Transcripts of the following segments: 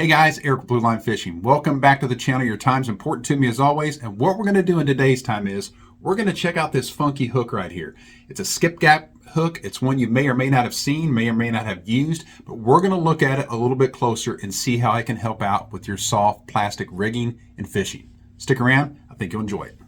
Hey guys, Eric with Blue Line Fishing. Welcome back to the channel. Your time's important to me as always. And what we're going to do in today's time is we're going to check out this funky hook right here. It's a skip gap hook. It's one you may or may not have seen, may or may not have used, but we're going to look at it a little bit closer and see how I can help out with your soft plastic rigging and fishing. Stick around. I think you'll enjoy it.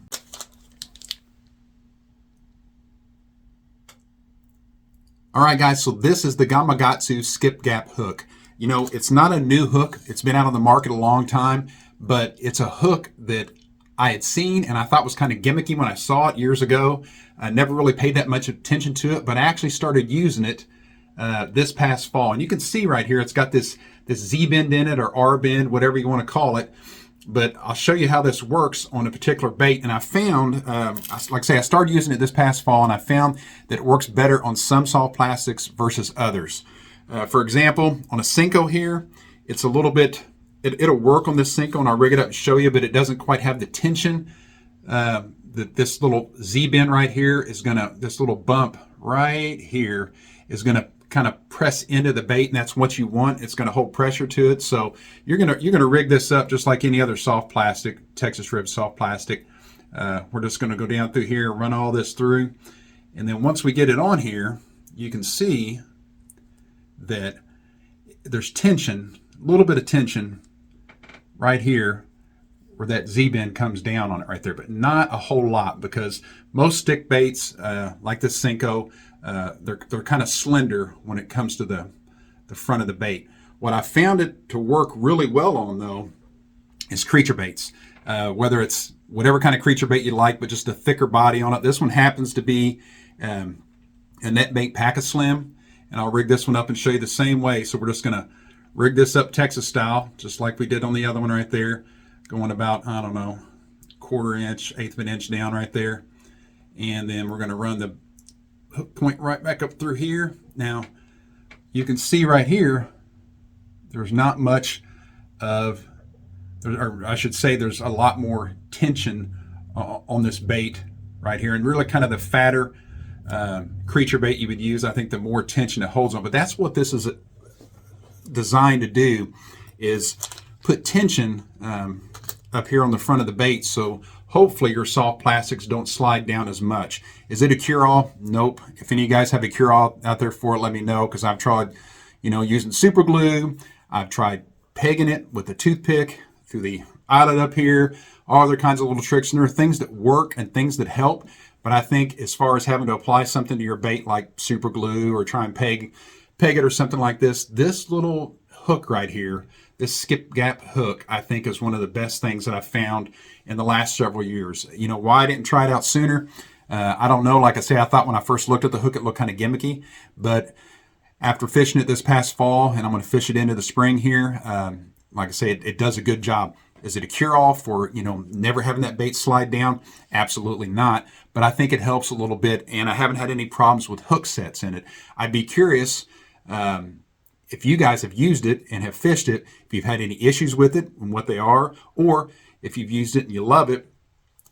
All right, guys, so this is the Gamakatsu Skip Gap Hook. You know, it's not a new hook. It's been out on the market a long time, but it's a hook that I had seen and I thought was kind of gimmicky when I saw it years ago. I never really paid that much attention to it, but I actually started using it this past fall. And you can see right here, it's got this Z-bend in it, or R-bend, whatever you want to call it. But I'll show you how this works on a particular bait. And I found, like I say, I started using it this past fall, and I found that it works better on some soft plastics versus others. For example, on a Senko here, it's a little bit, it'll work on this Senko, and I'll rig it up and show you, but it doesn't quite have the tension. This little Z-bend right here is gonna, this little bump right here is gonna kind of press into the bait, and that's what you want. It's gonna hold pressure to it. So you're gonna rig this up just like any other soft plastic, Texas rib soft plastic. We're just gonna go down through here, run all this through, and then once we get it on here, you can see that there's tension, a little bit of tension right here where that Z-bend comes down on it right there, but not a whole lot, because most stick baits like this Senko, they're kind of slender when it comes to the front of the bait. What I found it to work really well on, though, is creature baits. Whether it's whatever kind of creature bait you like, but just a thicker body on it. This one happens to be a net bait Pack-A-Slim. And I'll rig this one up and show you the same way. So we're just gonna rig this up Texas style, just like we did on the other one right there. Going about, I don't know, 1/4 inch, 1/8 of an inch down right there. And then we're gonna run the hook point right back up through here. Now, you can see right here, there's not much of, or I should say there's a lot more tension on this bait right here. And really kind of the fatter creature bait you would use, I think the more tension it holds on. But that's what this is designed to do, is put tension up here on the front of the bait, so hopefully your soft plastics don't slide down as much. Is it a cure-all? Nope. If any of you guys have a cure-all out there for it, let me know, because I've tried, you know, using super glue. I've tried pegging it with a toothpick through the eyelet up here, all other kinds of little tricks, and there are things that work and things that help. But I think as far as having to apply something to your bait like super glue or try and peg it or something like this, this little hook right here, this skip gap hook, I think is one of the best things that I've found in the last several years. You know, why I didn't try it out sooner, I don't know. Like I say, I thought when I first looked at the hook, it looked kind of gimmicky. But after fishing it this past fall, and I'm going to fish it into the spring here, like I say, it does a good job. Is it a cure-all for, you know, never having that bait slide down? Absolutely not. But I think it helps a little bit, and I haven't had any problems with hook sets in it. I'd be curious if you guys have used it and have fished it, if you've had any issues with it and what they are, or if you've used it and you love it.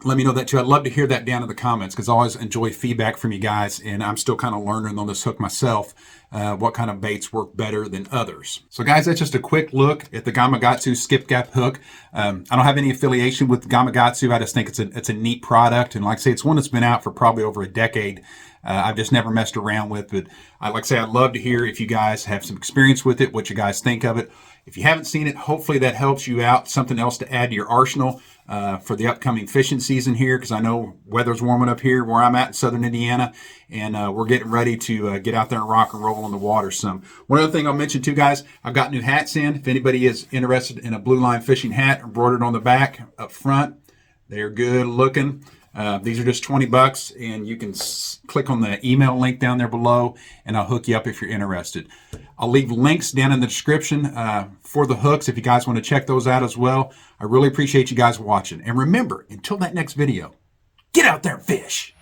Let me know that too. I'd love to hear that down in the comments, because I always enjoy feedback from you guys, and I'm still kind of learning on this hook myself, what kind of baits work better than others. So guys, that's just a quick look at the Gamakatsu Skip Gap Hook. I don't have any affiliation with Gamakatsu. I just think it's a neat product, and like I say, it's one that's been out for probably over a decade. I've just never messed around with, but like I say, I'd love to hear if you guys have some experience with it, what you guys think of it. If you haven't seen it, hopefully that helps you out, something else to add to your arsenal for the upcoming fishing season here, because I know weather's warming up here where I'm at in southern Indiana, and we're getting ready to get out there and rock and roll on the water some. One other thing I'll mention too, guys, I've got new hats in. If anybody is interested in a Blue Line Fishing hat embroidered on the back up front, they're good looking. These are just 20 bucks, and you can click on the email link down there below, and I'll hook you up if you're interested. I'll leave links down in the description for the hooks if you guys want to check those out as well. I really appreciate you guys watching. And remember, until that next video, get out there and fish.